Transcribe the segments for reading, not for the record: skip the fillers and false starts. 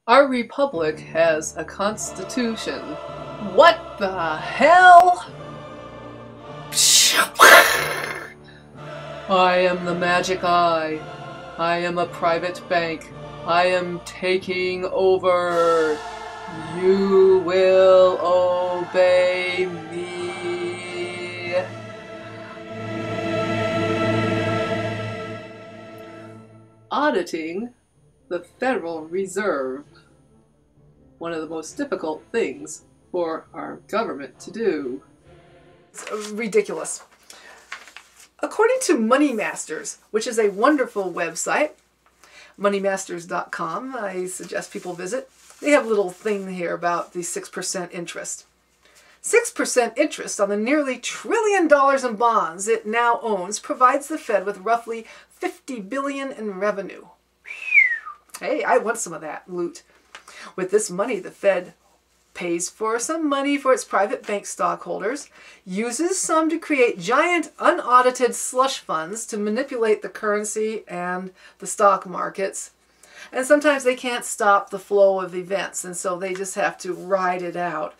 Our republic has a constitution. What the hell? I am the magic eye. I am a private bank. I am taking over. You will obey me. Auditing the Federal Reserve. One of the most difficult things for our government to do. It's ridiculous. According to Money Masters, which is a wonderful website, moneymasters.com, I suggest people visit. They have a little thing here about the 6% interest. 6% interest on the nearly $1 trillion in bonds it now owns provides the Fed with roughly $50 billion in revenue. Hey, I want some of that loot. With this money, the Fed pays for some money for its private bank stockholders, uses some to create giant unaudited slush funds to manipulate the currency and the stock markets. And sometimes they can't stop the flow of events, and so they just have to ride it out,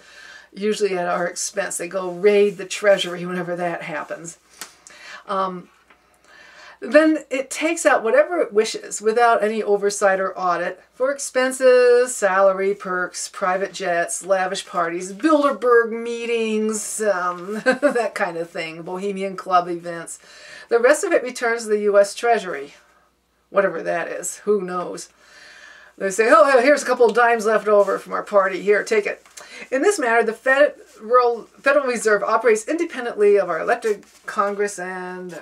usually at our expense. They go raid the Treasury whenever that happens. Then it takes out whatever it wishes without any oversight or audit for expenses, salary, perks, private jets, lavish parties, Bilderberg meetings, that kind of thing, Bohemian Club events. The rest of it returns to the U.S. Treasury, whatever that is, who knows. They say, oh, here's a couple of dimes left over from our party. Here, take it. In this manner, the Federal Reserve operates independently of our elected Congress and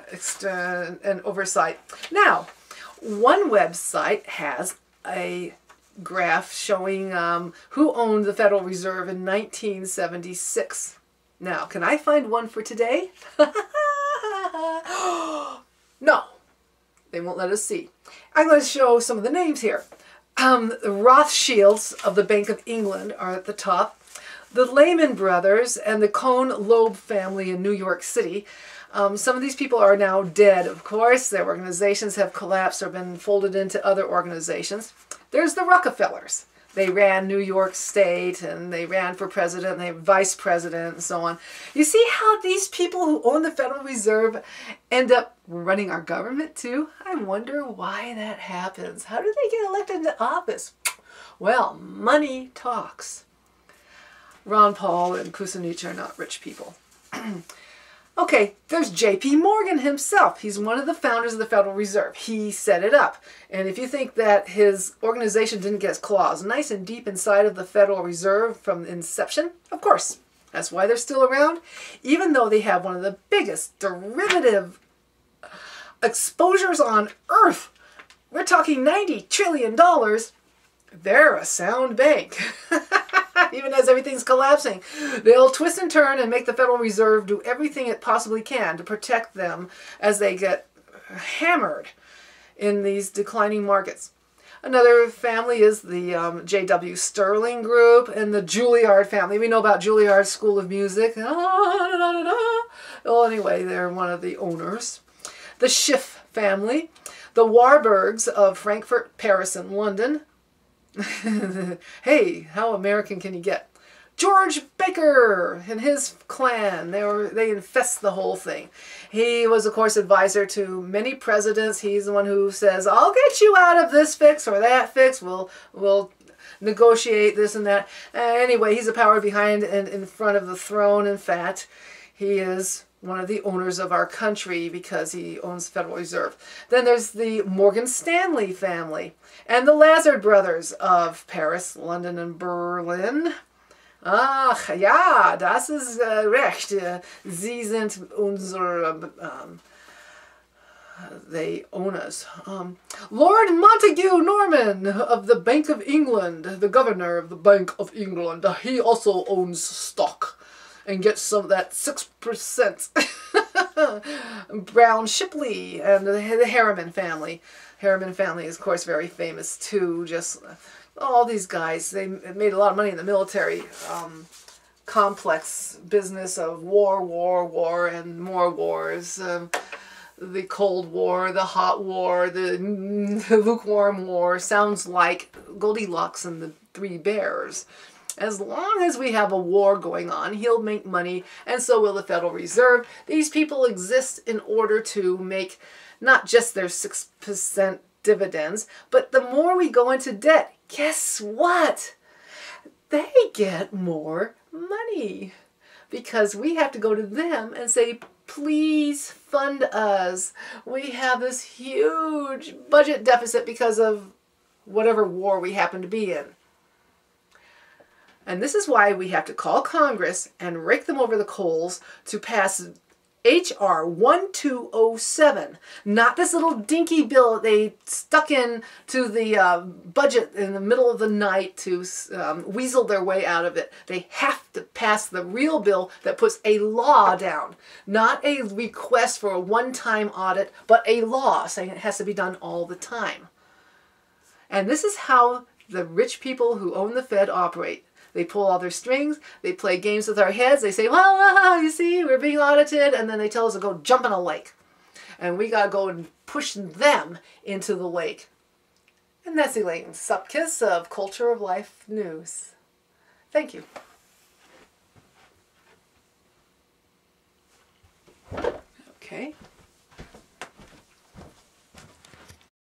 oversight. Now, one website has a graph showing who owned the Federal Reserve in 1976. Now, can I find one for today? No, they won't let us see. I'm going to show some of the names here. The Rothschilds of the Bank of England are at the top. The Lehman Brothers and the Cohn-Loeb family in New York City. Some of these people are now dead, of course. Their organizations have collapsed or been folded into other organizations. There's the Rockefellers. They ran New York State, and they ran for president, and they were vice president, and so on. You see how these people who own the Federal Reserve end up running our government, too? I wonder why that happens. How do they get elected into office? Well, money talks. Ron Paul and Kucinich are not rich people. Okay, there's J.P. Morgan himself. He's one of the founders of the Federal Reserve. He set it up. And if you think that his organization didn't get its claws nice and deep inside of the Federal Reserve from inception, of course, that's why they're still around. Even though they have one of the biggest derivative exposures on Earth, we're talking $90 trillion, they're a sound bank. Even as everything's collapsing, they'll twist and turn and make the Federal Reserve do everything it possibly can to protect them as they get hammered in these declining markets. Another family is the J.W. Sterling Group and the Juilliard family. We know about Juilliard School of Music. Well, anyway, they're one of the owners. The Schiff family, the Warburgs of Frankfurt, Paris, and London. Hey, how American can you get? George Baker and his clan, they infest the whole thing. He was, of course, advisor to many presidents. He's the one who says, I'll get you out of this fix or that fix. We'll negotiate this and that. Anyway, he's the power behind and in front of the throne. In fact, he is one of the owners of our country because he owns the Federal Reserve. Then there's the Morgan Stanley family and the Lazard brothers of Paris, London, and Berlin. Ach, ja, das ist recht. Sie sind unser, they own us. Lord Montague Norman of the Bank of England, the governor of the Bank of England, he also owns stock and gets some of that 6%. Brown Shipley and the Harriman family. Harriman family is, of course, very famous, too. Just all these guys, they made a lot of money in the military complex business of war, and more wars. the Cold War, the Hot War, the lukewarm war sounds like Goldilocks and the Three Bears. As long as we have a war going on, he'll make money, and so will the Federal Reserve. These people exist in order to make not just their 6% dividends, but the more we go into debt, guess what? They get more money because we have to go to them and say, please fund us. We have this huge budget deficit because of whatever war we happen to be in. And this is why we have to call Congress and rake them over the coals to pass H.R. 1207, not this little dinky bill that they stuck in to the budget in the middle of the night to weasel their way out of it. They have to pass the real bill that puts a law down, not a request for a one-time audit, but a law saying it has to be done all the time. And this is how the rich people who own the Fed operate. They pull all their strings, they play games with our heads, they say, well, you see, we're being audited, and then they tell us to go jump in a lake. And we got to go and push them into the lake. And that's Elaine Supkiss of Culture of Life News. Thank you.